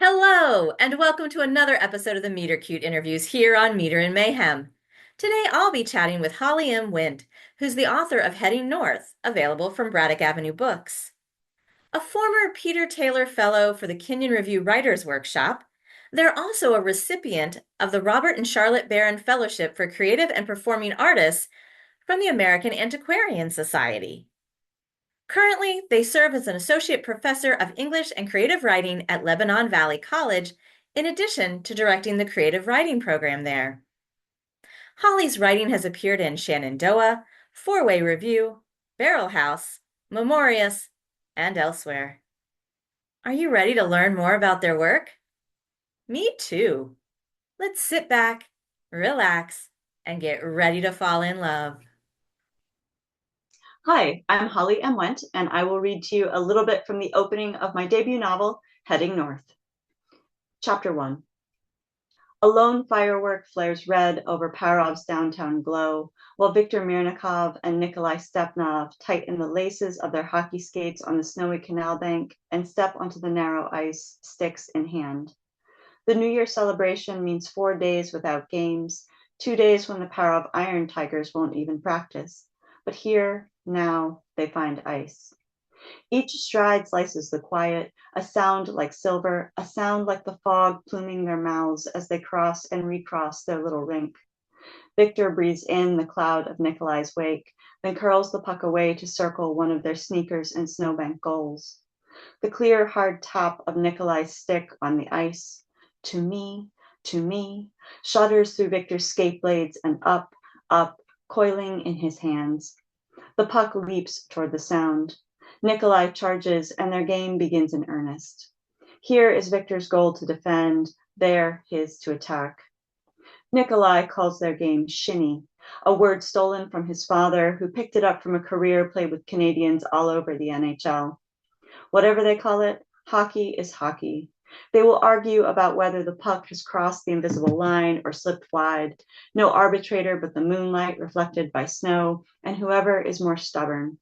Hello, and welcome to another episode of the Meter Cute interviews here on Meter and Mayhem. Today I'll be chatting with Holly M. Wendt, who's the author of Heading North, available from Braddock Avenue Books. A former Peter Taylor Fellow for the Kenyon Review Writers Workshop, they're also a recipient of the Robert and Charlotte Barron Fellowship for Creative and Performing Artists from the American Antiquarian Society. Currently, they serve as an associate professor of English and creative writing at Lebanon Valley College, in addition to directing the creative writing program there. Holly's writing has appeared in Shenandoah, Four-Way Review, Barrel House, Memorious, and elsewhere. Are you ready to learn more about their work? Me too. Let's sit back, relax, and get ready to fall in love. Hi, I'm Holly M. Wendt, and I will read to you a little bit from the opening of my debut novel, Heading North. Chapter 1. A lone firework flares red over Parov's downtown glow, while Viktor Mirnikov and Nikolai Stepnov tighten the laces of their hockey skates on the snowy canal bank and step onto the narrow ice, sticks in hand. The New Year celebration means 4 days without games, 2 days when the Parov Iron Tigers won't even practice. But here, now, they find ice. Each stride slices the quiet, a sound like silver, a sound like the fog pluming their mouths as they cross and recross their little rink. Viktor breathes in the cloud of Nikolai's wake, then curls the puck away to circle one of their sneakers and snowbank goals. The clear, hard top of Nikolai's stick on the ice, to me, shudders through Viktor's skate blades and up, coiling in his hands. The puck leaps toward the sound. Nikolai charges, and their game begins in earnest. Here is Viktor's goal to defend, there his to attack. Nikolai calls their game shinny, a word stolen from his father, who picked it up from a career played with Canadians all over the NHL. Whatever they call it, hockey is hockey. They will argue about whether the puck has crossed the invisible line or slipped wide. No arbitrator but the moonlight reflected by snow, and whoever is more stubborn.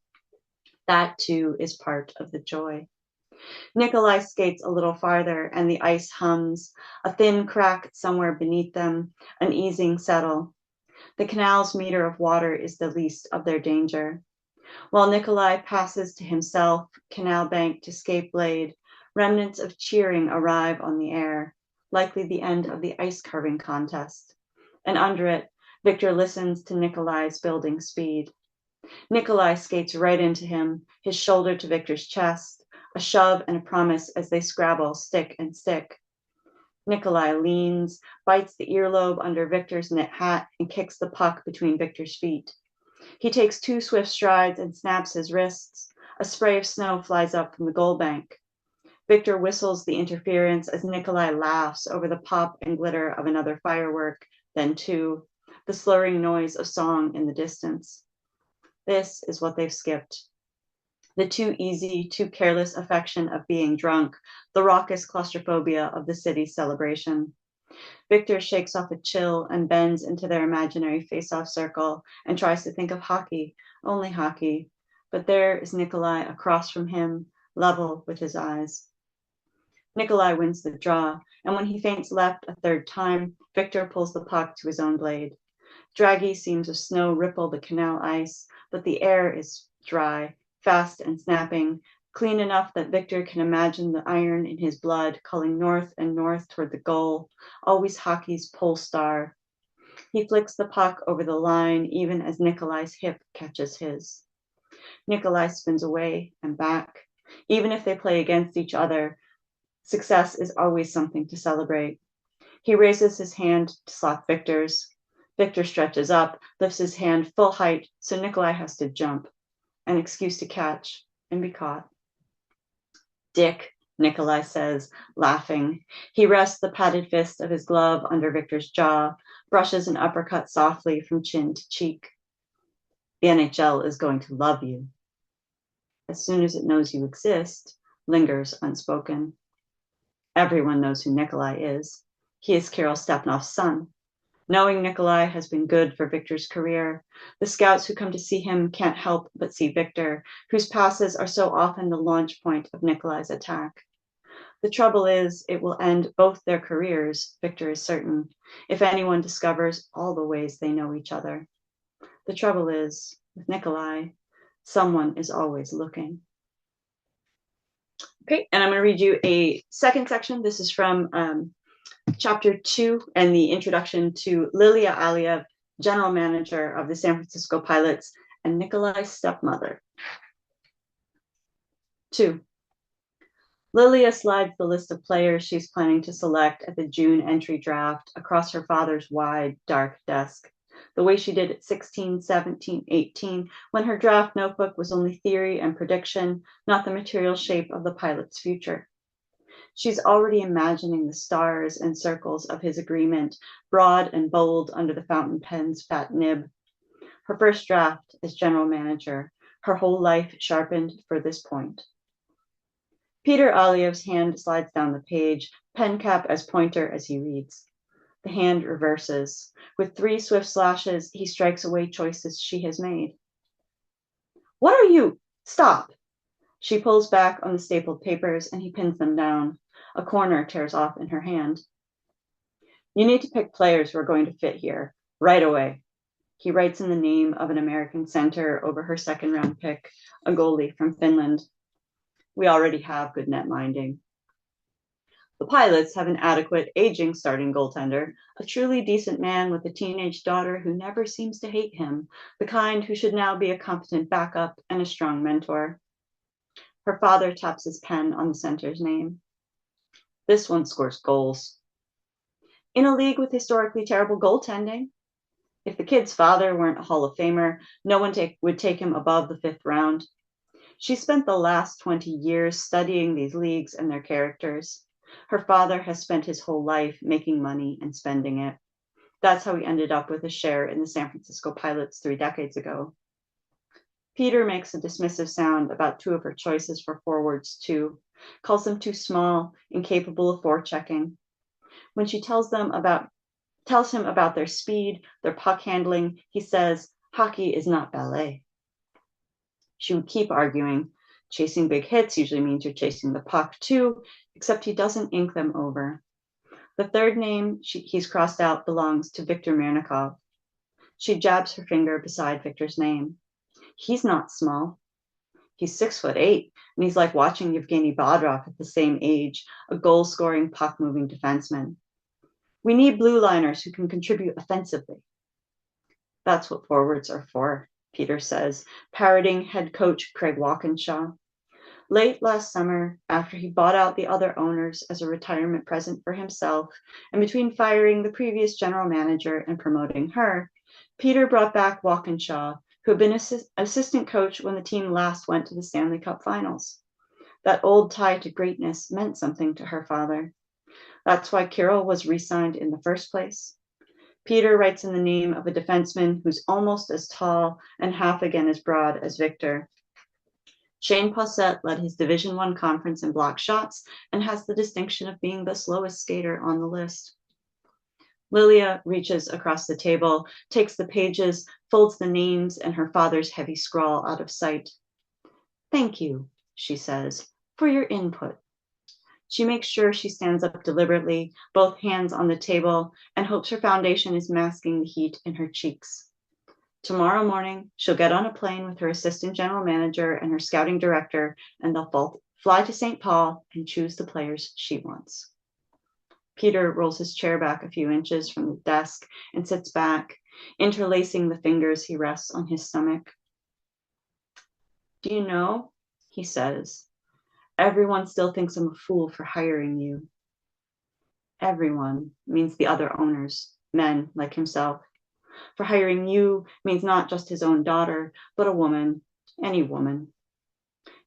That too is part of the joy. Nikolai skates a little farther, and the ice hums, a thin crack somewhere beneath them, an easing settle. The canal's meter of water is the least of their danger. While Nikolai passes to himself, canal bank to skate blade, remnants of cheering arrive on the air, likely the end of the ice carving contest. And under it, Viktor listens to Nikolai's building speed. Nikolai skates right into him, his shoulder to Viktor's chest, a shove and a promise as they scrabble stick and stick. Nikolai leans, bites the earlobe under Viktor's knit hat, and kicks the puck between Viktor's feet. He takes 2 swift strides and snaps his wrists. A spray of snow flies up from the goal bank. Viktor whistles the interference as Nikolai laughs over the pop and glitter of another firework, then 2, the slurring noise of song in the distance. This is what they've skipped. The too easy, too careless affection of being drunk, the raucous claustrophobia of the city's celebration. Viktor shakes off a chill and bends into their imaginary face-off circle and tries to think of hockey, only hockey. But there is Nikolai across from him, level with his eyes. Nikolai wins the draw, and when he feints left a third time, Viktor pulls the puck to his own blade. Draggy seams of snow ripple the canal ice, but the air is dry, fast and snapping, clean enough that Viktor can imagine the iron in his blood calling north and north toward the goal, always hockey's pole star. He flicks the puck over the line even as Nikolai's hip catches his. Nikolai spins away and back. Even if they play against each other, success is always something to celebrate. He raises his hand to slap Viktor's. Viktor stretches up, lifts his hand full height, so Nikolai has to jump. An excuse to catch and be caught. Dick, Nikolai says, laughing. He rests the padded fist of his glove under Viktor's jaw, brushes an uppercut softly from chin to cheek. The NHL is going to love you. As soon as it knows you exist, lingers unspoken. Everyone knows who Nikolai is. He is Kirill Stepnov's son. Knowing Nikolai has been good for Viktor's career. The scouts who come to see him can't help but see Viktor, whose passes are so often the launch point of Nikolai's attack. The trouble is, it will end both their careers, Victor is certain, if anyone discovers all the ways they know each other. The trouble is, with Nikolai, someone is always looking. Okay, and I'm going to read you a second section. This is from chapter 2 and the introduction to Lilia Aliev, general manager of the San Francisco Pilots and Nikolai's stepmother. 2. Lilia slides the list of players she's planning to select at the June entry draft across her father's wide, dark desk, the way she did at 16, 17, 18, when her draft notebook was only theory and prediction, not the material shape of the pilot's future. She's already imagining the stars and circles of his agreement, broad and bold under the fountain pen's fat nib. Her first draft as general manager, her whole life sharpened for this point. Peter Aliev's hand slides down the page, pen cap as pointer as he reads. The hand reverses. With 3 swift slashes, he strikes away choices she has made. What are you? Stop! She pulls back on the stapled papers and he pins them down. A corner tears off in her hand. You need to pick players who are going to fit here, right away. He writes in the name of an American center over her second round pick, a goalie from Finland. We already have good net minding. The Pilots have an adequate, aging starting goaltender, a truly decent man with a teenage daughter who never seems to hate him, the kind who should now be a competent backup and a strong mentor. Her father taps his pen on the center's name. This one scores goals. In a league with historically terrible goaltending, if the kid's father weren't a Hall of Famer, no one would take him above the 5th round. She spent the last 20 years studying these leagues and their characters. Her father has spent his whole life making money and spending it. That's how he ended up with a share in the San Francisco Pilots 3 decades ago. Peter makes a dismissive sound about 2 of her choices for forwards, too, calls them too small, incapable of forechecking. When she tells him about their speed, their puck handling, he says, hockey is not ballet. She would keep arguing. Chasing big hits usually means you're chasing the puck too, except he doesn't ink them over. The third name he's crossed out belongs to Viktor Mirnikov. She jabs her finger beside Victor's name. He's not small. He's 6'8", and he's like watching Yevgeny Bodrov at the same age, a goal-scoring, puck-moving defenseman. We need blue liners who can contribute offensively. That's what forwards are for, Peter says, parroting head coach Craig Walkinshaw. Late last summer, after he bought out the other owners as a retirement present for himself, and between firing the previous general manager and promoting her, Peter brought back Walkinshaw, who had been assistant coach when the team last went to the Stanley Cup Finals. That old tie to greatness meant something to her father. That's why Kirill was re-signed in the first place. Peter writes in the name of a defenseman who's almost as tall and half again as broad as Victor. Shane Possett led his Division I conference in block shots and has the distinction of being the slowest skater on the list. Lilia reaches across the table, takes the pages, folds the names and her father's heavy scrawl out of sight. Thank you, she says, for your input. She makes sure she stands up deliberately, both hands on the table, and hopes her foundation is masking the heat in her cheeks. Tomorrow morning, she'll get on a plane with her assistant general manager and her scouting director, and they'll fly to St. Paul and choose the players she wants. Peter rolls his chair back a few inches from the desk and sits back, interlacing the fingers he rests on his stomach. Do you know, he says, everyone still thinks I'm a fool for hiring you. Everyone means the other owners, men like himself. For hiring you means not just his own daughter, but a woman, any woman.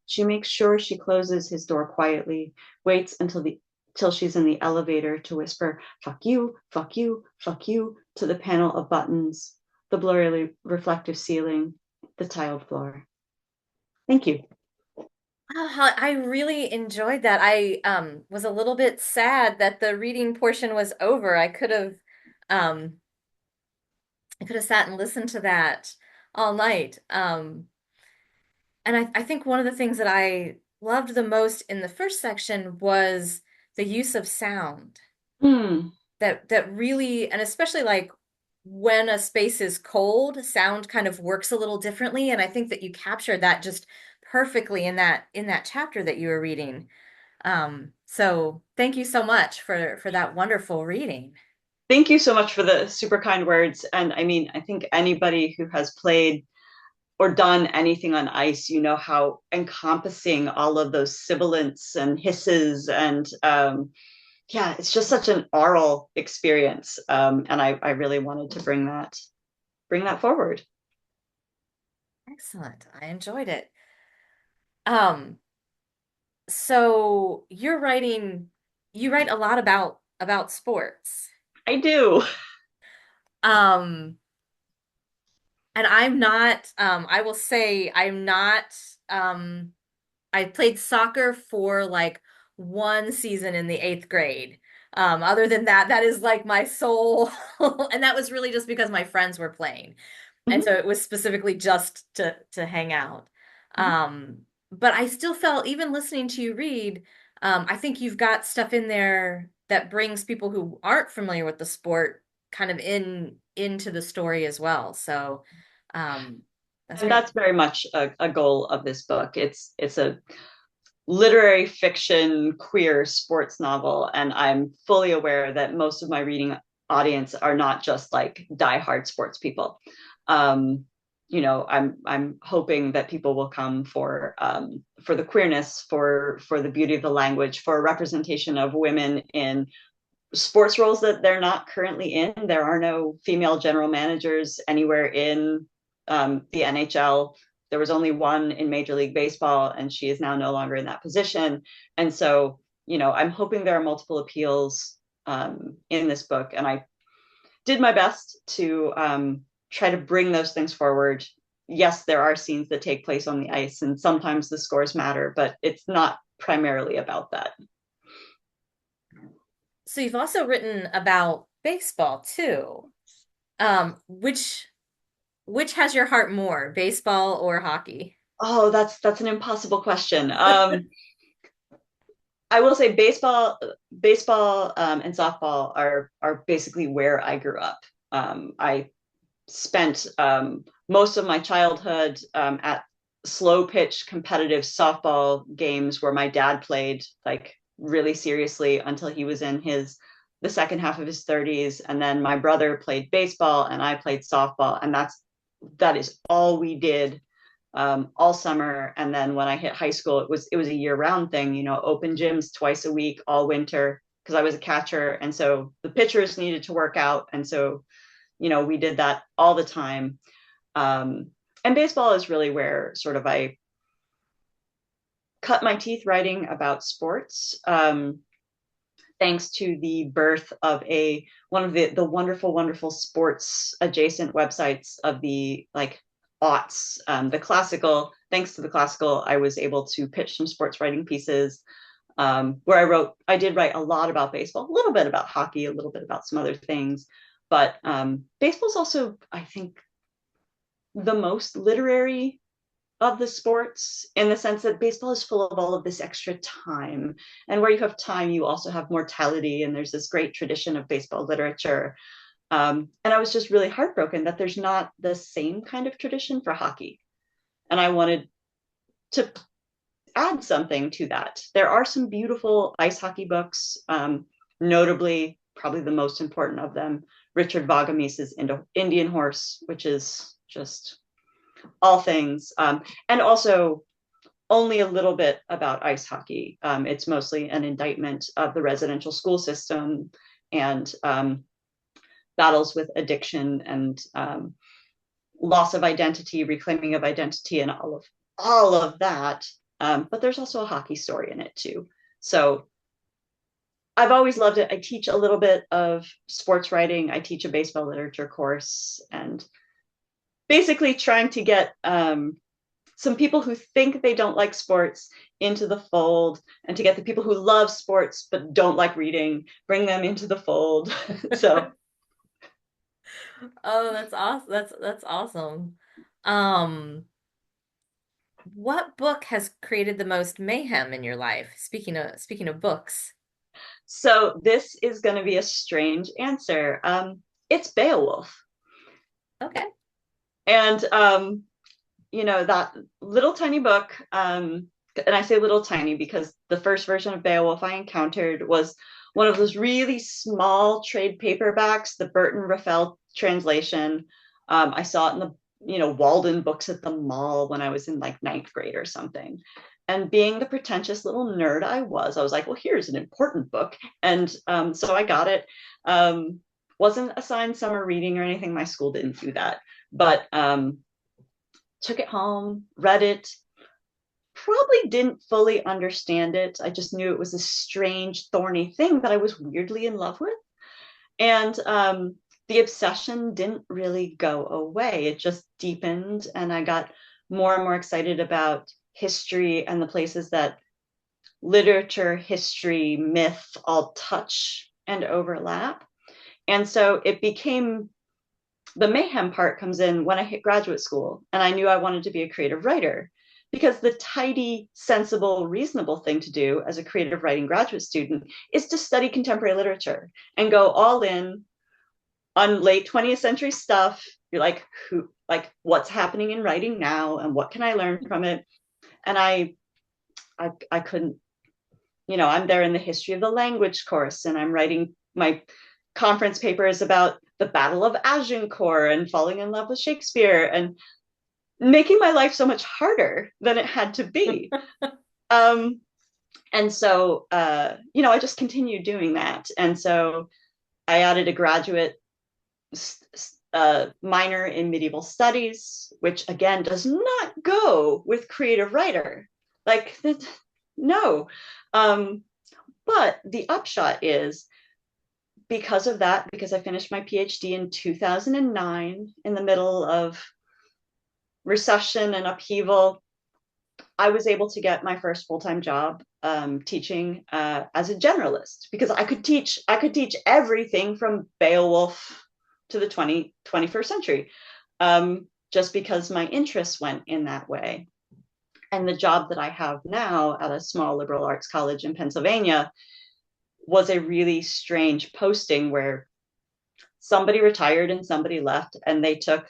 She makes sure she closes his door quietly, waits until she's in the elevator to whisper, fuck you, fuck you, fuck you, to the panel of buttons, the blurrily reflective ceiling, the tiled floor. Thank you. Oh, I really enjoyed that. I was a little bit sad that the reading portion was over. Um I could have sat and listened to that all night. And I think one of the things that I loved the most in the first section was the use of sound. Hmm. That really, and especially like when a space is cold, sound kind of works a little differently. And I think that you captured that just perfectly in that chapter that you were reading. So thank you so much for that wonderful reading. Thank you so much for the super kind words. And I mean, I think anybody who has played or done anything on ice, you know how encompassing all of those sibilants and hisses and yeah, it's just such an oral experience. And I really wanted to bring that forward. Excellent. I enjoyed it. Um, so you write a lot about sports. I do. Um, and I'm not, I will say I'm not, um, I played soccer for like one season in the eighth grade. Other than that, that is like my sole, and that was really just because my friends were playing. And so Mhm. it was specifically just to hang out. Mhm. Um, but I still felt, even listening to you read, I think you've got stuff in there that brings people who aren't familiar with the sport kind of into the story as well. So um, that's And great. that's very much a goal of this book. It's a literary fiction queer sports novel, and I'm fully aware that most of my reading audience are not just like diehard sports people. um you know, I'm hoping that people will come for the queerness, for the beauty of the language, for a representation of women in sports roles that they're not currently in. There are no female general managers anywhere in the NHL. There was only one in Major League Baseball, and she is now no longer in that position. And so, you know, I'm hoping there are multiple appeals in this book. And I did my best to try to bring those things forward. Yes, there are scenes that take place on the ice, and sometimes the scores matter, but it's not primarily about that. So you've also written about baseball too. Um, which which has your heart more, baseball or hockey? Oh, that's an impossible question. I will say baseball and softball are basically where I grew up. I spent most of my childhood at slow pitch competitive softball games where my dad played like really seriously until he was in his the second half of his 30s, and then my brother played baseball and I played softball, and that is all we did all summer. And then when I hit high school, it was a year round thing, you know, open gyms twice a week all winter because I was a catcher, and so the pitchers needed to work out, and so you know we did that all the time. um, and baseball is really where sort of I cut my teeth writing about sports, thanks to the birth of a one of the wonderful sports adjacent websites of the like aughts. The classical, thanks to the classical, I was able to pitch some sports writing pieces, where I did write a lot about baseball, a little bit about hockey, a little bit about some other things. But baseball's also, I think, the most literary of the sports, in the sense that baseball is full of all of this extra time. And where you have time, you also have mortality. And there's this great tradition of baseball literature. And I was just really heartbroken that there's not the same kind of tradition for hockey. And I wanted to add something to that. There are some beautiful ice hockey books, notably, probably the most important of them, Richard Vagamese's Indian Horse, which is just all things, and also only a little bit about ice hockey. It's mostly an indictment of the residential school system and battles with addiction and loss of identity, reclaiming of identity, and all of that. But there's also a hockey story in it too. So I've always loved it. I teach a little bit of sports writing. I teach a baseball literature course, and basically trying to get some people who think they don't like sports into the fold, and to get the people who love sports but don't like reading, bring them into the fold. So Oh, that's awesome. That's awesome. Um, what book has created the most mayhem in your life? Speaking of books. So this is going to be a strange answer. It's Beowulf. Okay. And that little tiny book, and I say little tiny because the first version of Beowulf I encountered was one of those really small trade paperbacks, the Burton Raffel translation. I saw it in the Walden books at the mall when I was in like ninth grade or something. And being the pretentious little nerd I was like, well, here's an important book. And so I got it. Wasn't assigned summer reading or anything. My school didn't do that. But took it home, read it, probably didn't fully understand it. I just knew it was a strange, thorny thing that I was weirdly in love with. And the obsession didn't really go away. It just deepened, and I got more and more excited about history and the places that literature, history, myth all touch and overlap. And so it became the mayhem part comes in when I hit graduate school and I knew I wanted to be a creative writer, because the tidy, sensible, reasonable thing to do as a creative writing graduate student is to study contemporary literature and go all in on late 20th century stuff. You're like what's happening in writing now and what can I learn from it? And I couldn't, I'm there in the history of the language course and I'm writing my conference papers about the Battle of Agincourt and falling in love with Shakespeare and making my life so much harder than it had to be. um, and so, I just continued doing that. And so I added a graduate minor in medieval studies, which again does not go with creative writer. Like, no. But the upshot is, because of that, because I finished my PhD in 2009 in the middle of recession and upheaval, I was able to get my first full-time job teaching as a generalist, because I could teach everything from Beowulf to the 21st century, just because my interests went in that way. And the job that I have now at a small liberal arts college in Pennsylvania was a really strange posting where somebody retired and somebody left, and they took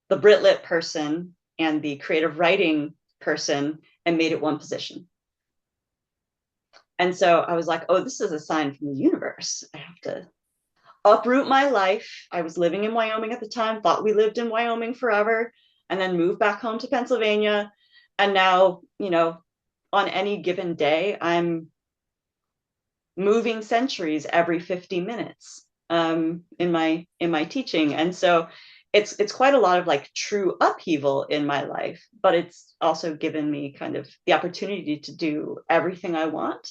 the Brit Lit person and the creative writing person and made it one position. And so I was like, oh, this is a sign from the universe. I have to uproot my life. I was living in Wyoming at the time, thought we lived in Wyoming forever, and then moved back home to Pennsylvania. And now, on any given day, I'm moving centuries every 50 minutes in my teaching. And so it's quite a lot of like true upheaval in my life, but it's also given me kind of the opportunity to do everything I want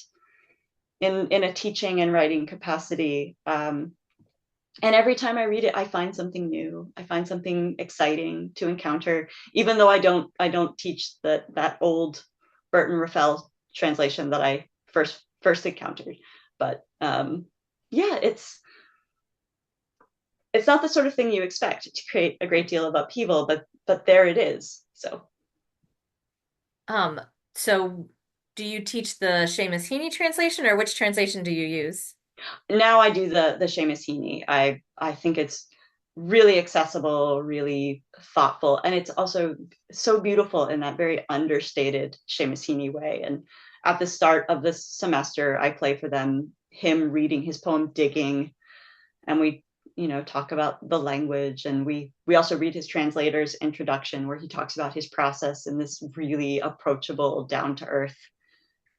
in a teaching and writing capacity. And every time I read it, I find something new. I find something exciting to encounter, even though I don't teach that old Burton Raffel translation that I first encountered. But yeah, it's not the sort of thing you expect to create a great deal of upheaval, but there it is. So Um, so do you teach the Seamus Heaney translation, or which translation do you use? now I do the Seamus Heaney. I think it's really accessible, really thoughtful, and it's also so beautiful in that very understated Seamus Heaney way. And at the start of this semester, I play for them him reading his poem Digging, and we talk about the language, and we also read his translator's introduction where he talks about his process in this really approachable, down to earth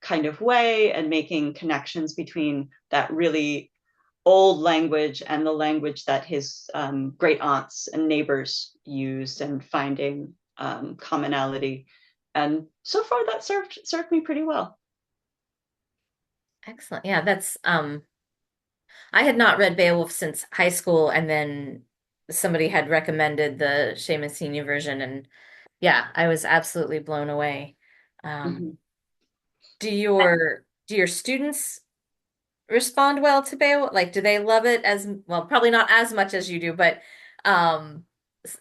kind of way, and making connections between that really old language and the language that his great aunts and neighbors used, and finding commonality. And so far that served me pretty well. Excellent. Yeah, that's I had not read Beowulf since high school, and then somebody had recommended the Seamus Heaney version, and yeah, I was absolutely blown away. Um, Mm-hmm. do your students respond well to Beowulf? Like, do they love it as well? Probably not as much as you do, but um,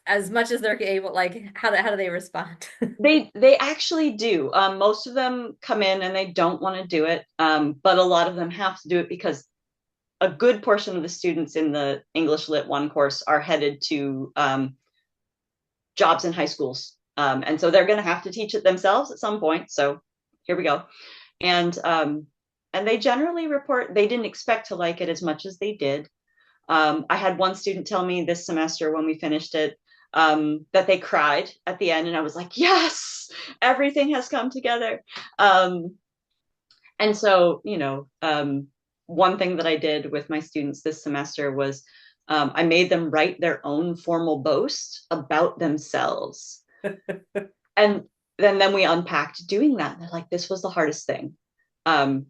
as much as they're able, like how do they respond? They actually do. Most of them come in and they don't want to do it, but a lot of them have to do it because a good portion of the students in the English Lit 1 course are headed to jobs in high schools. And so they're going to have to teach it themselves at some point. So here we go. And they generally report they didn't expect to like it as much as they did. I had one student tell me this semester when we finished it that they cried at the end, and I was like, yes, everything has come together. And so, one thing that I did with my students this semester was I made them write their own formal boast about themselves. And then we unpacked doing that. And they're like, this was the hardest thing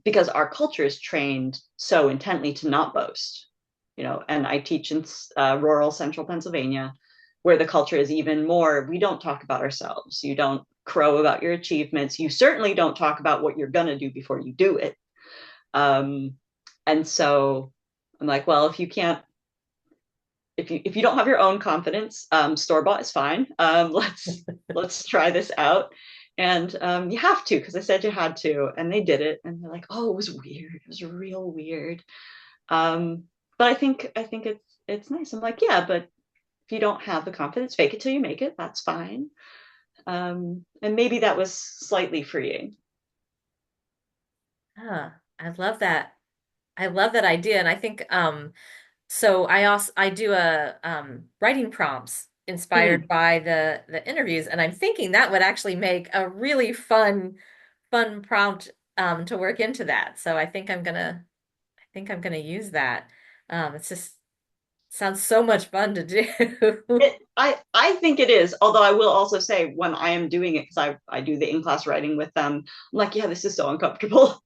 because our culture is trained so intently to not boast, and I teach in rural central Pennsylvania where the culture is even more, we don't talk about ourselves. You don't crow about your achievements. You certainly don't talk about what you're going to do before you do it. And so I'm like, well, if you can't, if you don't have your own confidence, store-bought is fine. Let's try this out. And you have to, because I said you had to, and they did it, and they're like, oh, it was weird. It was real weird. But I think it's nice. I'm like, yeah, but if you don't have the confidence, fake it till you make it. That's fine. And maybe that was slightly freeing. I love that. I love that idea. And I think so I do a writing prompts inspired Mm. by the interviews, and I'm thinking that would actually make a really fun prompt to work into that. So I think I'm gonna use that. It's just sounds so much fun to do. I think it is. Although I will also say when I am doing it, because I do the in-class writing with them, I'm like, yeah, this is so uncomfortable.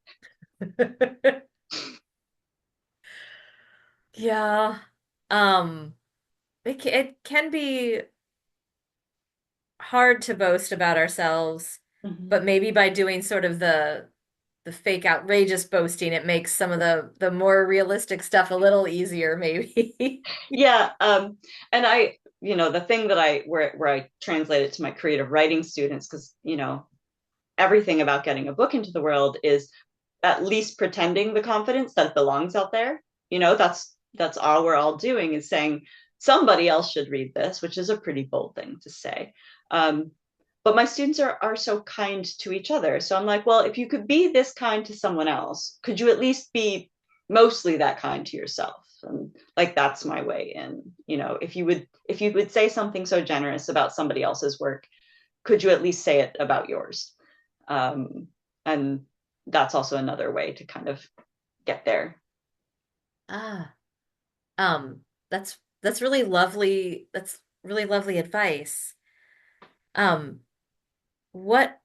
Yeah. It can be hard to boast about ourselves, Mhm. but maybe by doing sort of the fake outrageous boasting, it makes some of the more realistic stuff a little easier, maybe. Yeah. And the thing that where I translate it to my creative writing students, because, everything about getting a book into the world is at least pretending the confidence that it belongs out there. That's all we're all doing is saying somebody else should read this, which is a pretty bold thing to say. Um, but my students are so kind to each other. So I'm like, well, if you could be this kind to someone else, could you at least be mostly that kind to yourself? And like that's my way in. If you would say something so generous about somebody else's work, could you at least say it about yours? And that's also another way to kind of get there. Ah, um, that's really lovely. That's really lovely advice. Um, what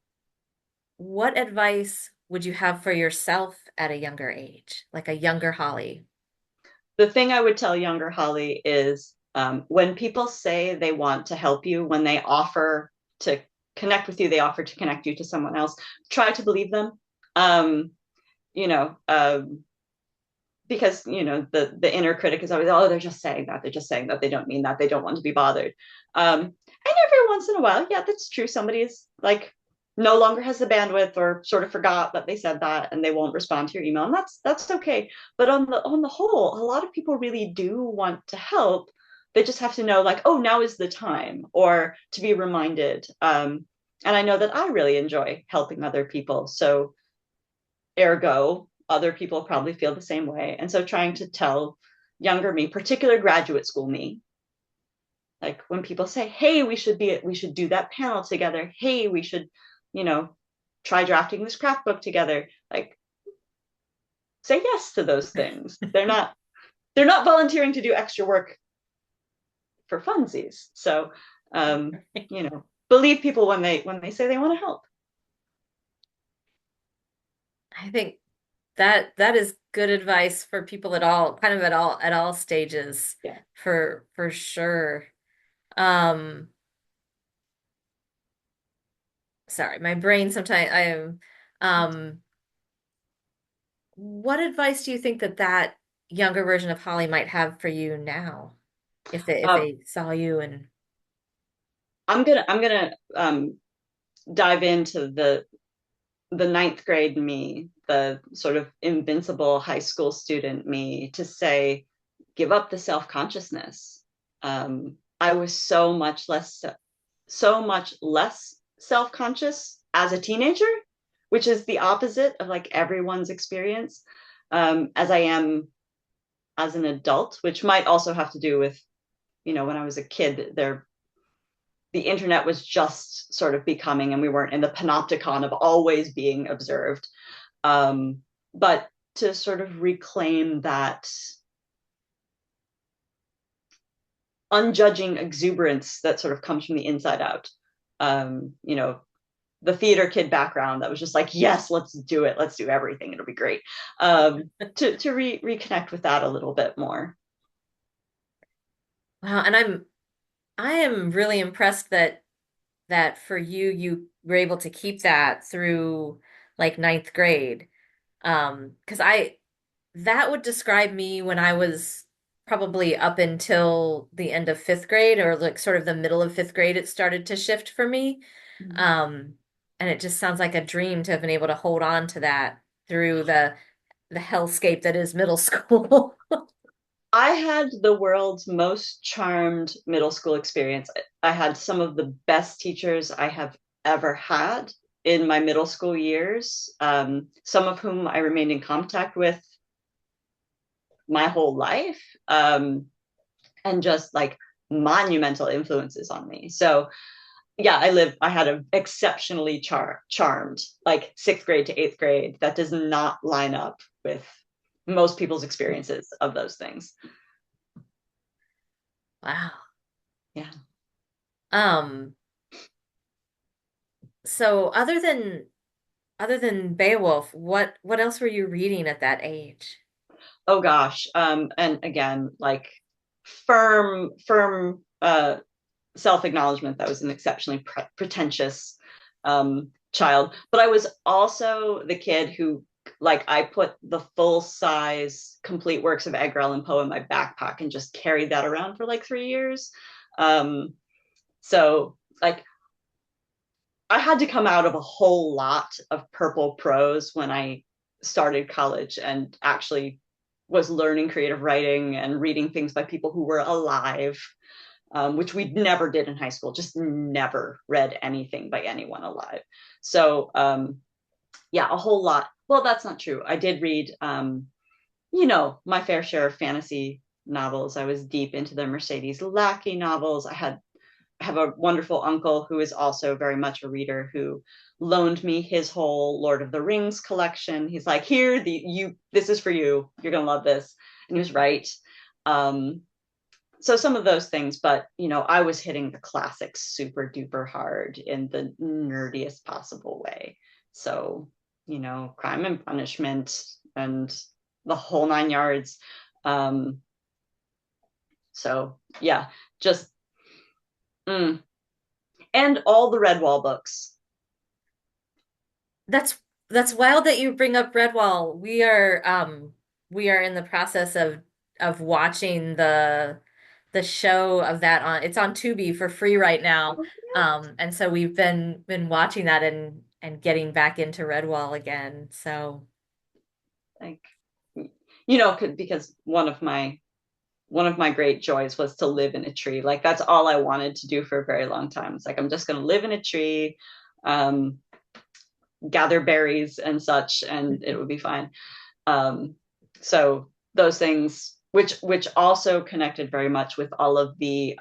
what advice would you have for yourself at a younger age, like a younger Holly? The thing I would tell younger Holly is when people say they want to help you, when they offer to connect with you, they offer to connect you to someone else, try to believe them. Um, you know, because the inner critic is always, oh, they're just saying that, they're just saying that, they don't mean that, they don't want to be bothered. And every once in a while, yeah, that's true, somebody is like no longer has the bandwidth or sort of forgot that they said that and they won't respond to your email, and that's okay. But on the whole, a lot of people really do want to help. They just have to know, like, oh, now is the time, or to be reminded. And I know that I really enjoy helping other people, so ergo other people probably feel the same way. And so trying to tell younger me, particular graduate school me, like when people say, hey, we should do that panel together, hey, we should you know try drafting this craft book together, like say yes to those things. They're not volunteering to do extra work for funsies. So believe people when they say they want to help. I think that is good advice for people at all, kind of at all stages, Yeah. for sure. Um, Sorry, my brain sometimes I am what advice do you think that younger version of Holly might have for you now if they uh, saw you and I'm gonna dive into the ninth grade me, the sort of invincible high school student me, to say, give up the self-consciousness. I was so much less self-conscious as a teenager, which is the opposite of like everyone's experience, as I am as an adult, which might also have to do with, when I was a kid, the internet was just sort of becoming, and we weren't in the panopticon of always being observed. Um, but to sort of reclaim that unjudging exuberance that sort of comes from the inside out. Um, you know, the theater kid background that was just like, yes, let's do it. Let's do everything. It'll be great. To reconnect with that a little bit more. Wow, and I am really impressed that for you you were able to keep that through like ninth grade. 'Cause that would describe me when I was probably up until the end of fifth grade or like sort of the middle of fifth grade, it started to shift for me. Um, and it just sounds like a dream to have been able to hold on to that through the hellscape that is middle school. I had the world's most charmed middle school experience. I had some of the best teachers I have ever had in my middle school years, some of whom I remained in contact with my whole life, and just like monumental influences on me. So yeah, I had an exceptionally charmed, like sixth grade to eighth grade. That does not line up with most people's experiences of those things. Wow. Yeah. Um, so other than Beowulf, what else were you reading at that age? Oh gosh. And again, like firm self-acknowledgement that was an exceptionally pretentious child. But I was also the kid who, like, I put the full size complete works of Edgar Allan Poe in my backpack and just carried that around for like 3 years. So like I had to come out of a whole lot of purple prose when I started college and actually was learning creative writing and reading things by people who were alive, which we never did in high school, just never read anything by anyone alive. So, yeah, a whole lot. Well, that's not true. I did read, my fair share of fantasy novels. I was deep into the Mercedes Lackey novels. I have a wonderful uncle who is also very much a reader, who loaned me his whole Lord of the Rings collection. He's like, here, this is for you. You're gonna love this. And he was right. Um, so some of those things, but I was hitting the classics super duper hard in the nerdiest possible way. So, Crime and Punishment and the whole nine yards. Um, so yeah, just mm. And all the Redwall books. That's that's wild that you bring up Redwall. We are in the process of watching the show of that on it's on Tubi for free right now. And so we've been watching that and getting back into Redwall again. So Like, because one of my great joys was to live in a tree. Like that's all I wanted to do for a very long time. It's like I'm just going to live in a tree, um, gather berries and such, and it would be fine. Um, so those things, which also connected very much with all of the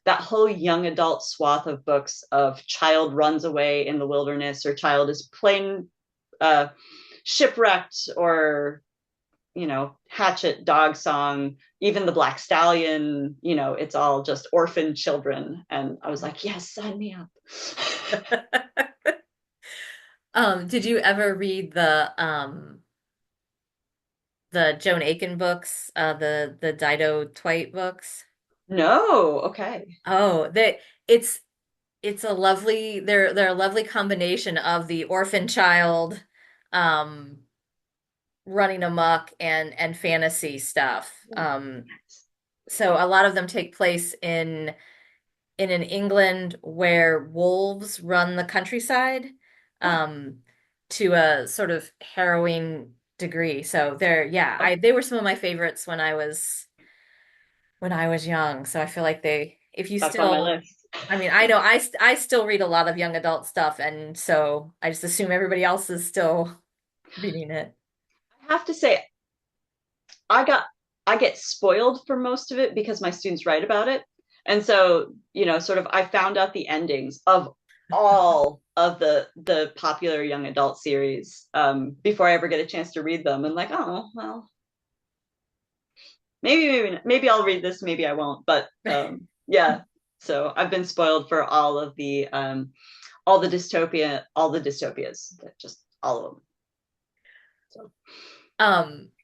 that whole young adult swath of books of child runs away in the wilderness, or child is plain uh, shipwrecked, or Hatchet, Dog Song, even the Black Stallion, it's all just orphan children. And I was like, yes, sign me up. did you ever read the Joan Aiken books, the Dido Twite books? No, okay. Oh, it's it's a lovely they're a lovely combination of the orphan child um running amok and fantasy stuff. So a lot of them take place in an England where wolves run the countryside, Oh, um, to a sort of harrowing degree. So oh, they were some of my favorites when I was young. So I feel like if you that's on my still, list. I mean, I know I still read a lot of young adult stuff, and so I just assume everybody else is still reading it. I have to say, I got I get spoiled for most of it because my students write about it. And so, sort of I found out the endings of all of the popular young adult series before I ever get a chance to read them. And like, oh, well, maybe I'll read this, maybe I won't. But yeah. So I've been spoiled for all the dystopias, just all of them. So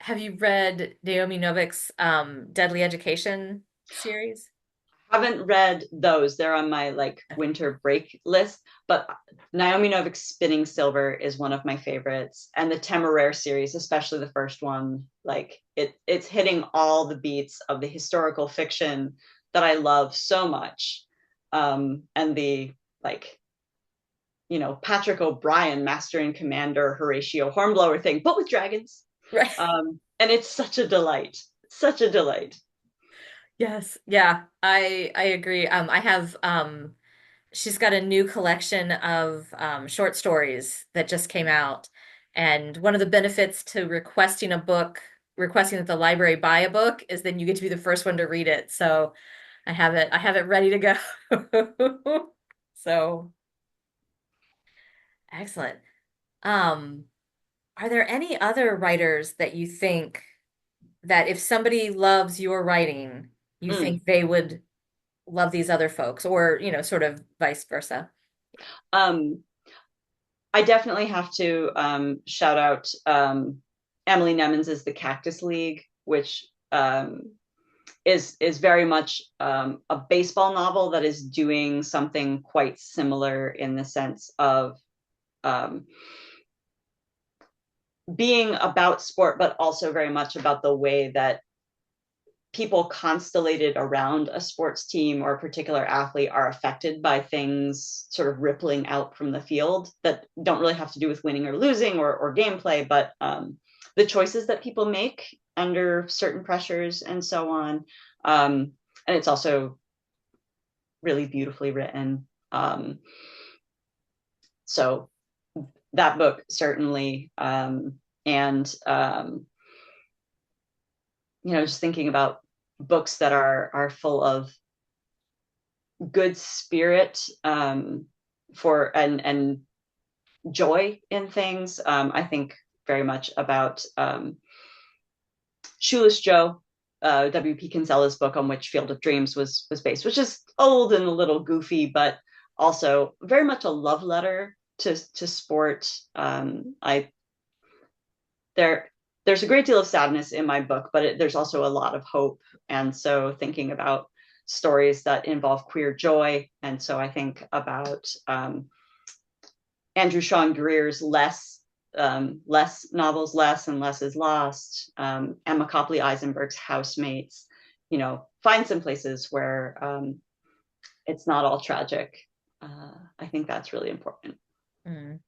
Have you read Naomi Novik's Deadly Education series? haven't read those. They're on my like winter break list. But Naomi Novik's Spinning Silver is one of my favorites, and the Temeraire series, especially the first one, like it's hitting all the beats of the historical fiction that I love so much, and the like Patrick O'Brien, Master and Commander Horatio Hornblower thing, but with dragons. Right. And it's such a delight. Yes. Yeah, I agree. I have she's got a new collection of short stories that just came out. And one of the benefits to requesting that the library buy a book is then you get to be the first one to read it. So I have it ready to go. So excellent. Um, are there any other writers that you think that if somebody loves your writing, you Mm. think they would love these other folks, or, sort of vice versa? Um, I definitely have to shout out Emily Nemens' The Cactus League, which is very much a baseball novel that is doing something quite similar in the sense of um, being about sport, but also very much about the way that people constellated around a sports team or a particular athlete are affected by things sort of rippling out from the field that don't really have to do with winning or losing or gameplay, but the choices that people make under certain pressures and so on. And it's also really beautifully written. So that book certainly, and just thinking about books that are full of good spirit for and joy in things. I think very much about Shoeless Joe, W.P. Kinsella's book on which Field of Dreams was based, which is old and a little goofy, but also very much a love letter to sport. I there there's a great deal of sadness in my book, but there's also a lot of hope. And so thinking about stories that involve queer joy, and so I think about Andrew Sean Greer's Less novels, Less and Less is Lost, Emma Copley Eisenberg's Housemates. Find some places where it's not all tragic. I think that's really important. Mm.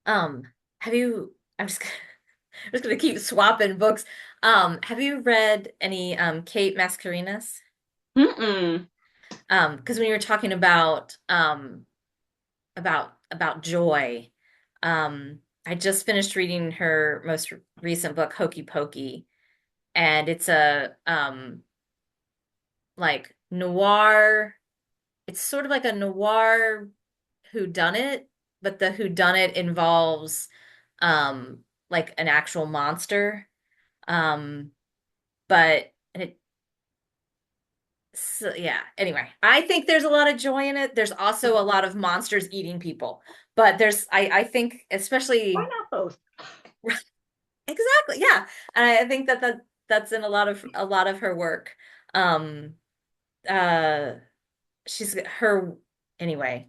Um, have you, I'm just gonna keep swapping books. Have you read any Kate Mascarenhas? Mm-mm. Because when you were talking about joy, I just finished reading her most recent book, Hokey Pokey, and it's a like noir. It's sort of like a noir whodunit, but the whodunit involves like an actual monster. Um, but and it so, yeah, anyway, I think there's a lot of joy in it. There's also a lot of monsters eating people. But I think Why especially not both? exactly, yeah. And I think that's in a lot of her work. Um uh she's her anyway.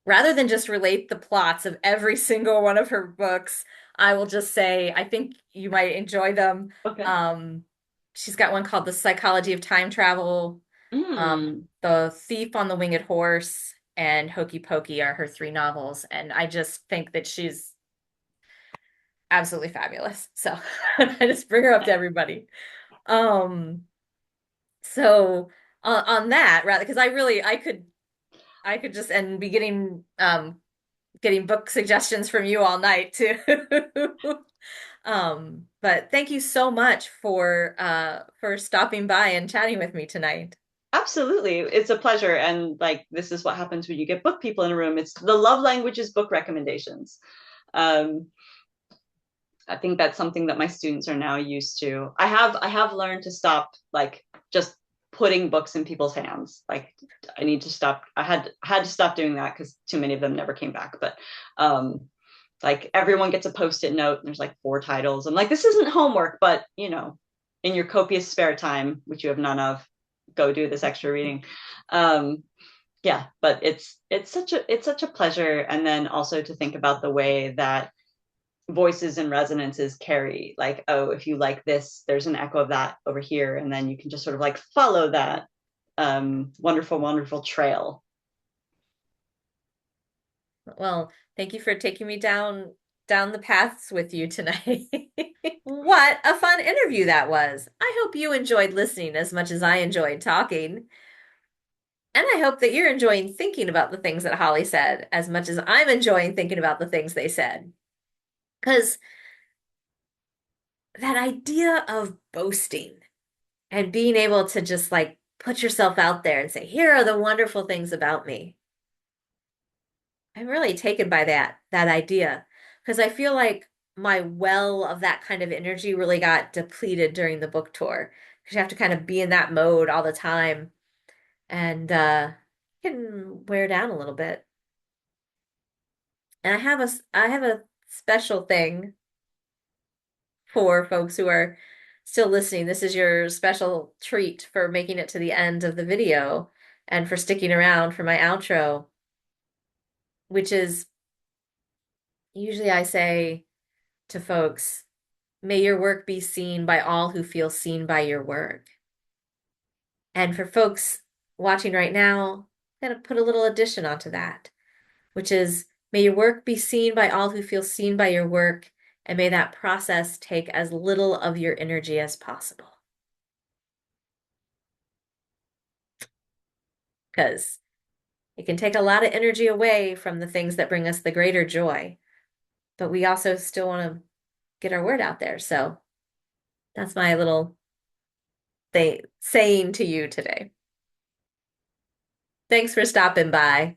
Rather than just relate the plots of every single one of her books, I will just say I think you might enjoy them. Okay. Um, she's got one called The Psychology of Time Travel. Mm. The Thief on the Winged Horse and Hokey Pokey are her three novels, and I just think that she's absolutely fabulous. So I just bring her up to everybody. Um, so on that, rather, because I could just and be getting book suggestions from you all night too. But thank you so much for stopping by and chatting with me tonight. Absolutely. It's a pleasure. And like, this is what happens when you get book people in a room. It's the love language is book recommendations. Um, I think that's something that my students are now used to. I have learned to stop like just putting books in people's hands. Like I need to stop. I had to stop doing that because too many of them never came back. But like everyone gets a post-it note and there's like four titles. I'm like, this isn't homework, but in your copious spare time, which you have none of, go do this extra reading. Um, yeah, but it's such a pleasure. And then also to think about the way that voices and resonances carry, like, oh, if you like this, there's an echo of that over here, and then you can just sort of like follow that wonderful, wonderful trail. Well, thank you for taking me down the paths with you tonight. What a fun interview that was. I hope you enjoyed listening as much as I enjoyed talking. And I hope that you're enjoying thinking about the things that Holly said as much as I'm enjoying thinking about the things they said. Because that idea of boasting and being able to just like put yourself out there and say, here are the wonderful things about me. I'm really taken by that idea because I feel like my well of that kind of energy really got depleted during the book tour because you have to kind of be in that mode all the time and it can wear down a little bit. And I have a special thing for folks who are still listening. This is your special treat for making it to the end of the video and for sticking around for my outro, which is usually I say to folks, may your work be seen by all who feel seen by your work. And for folks watching right now, I'm going to put a little addition onto that, which is may your work be seen by all who feel seen by your work, and may that process take as little of your energy as possible. Because it can take a lot of energy away from the things that bring us the greater joy, but we also still want to get our word out there. So that's my little saying to you today. Thanks for stopping by.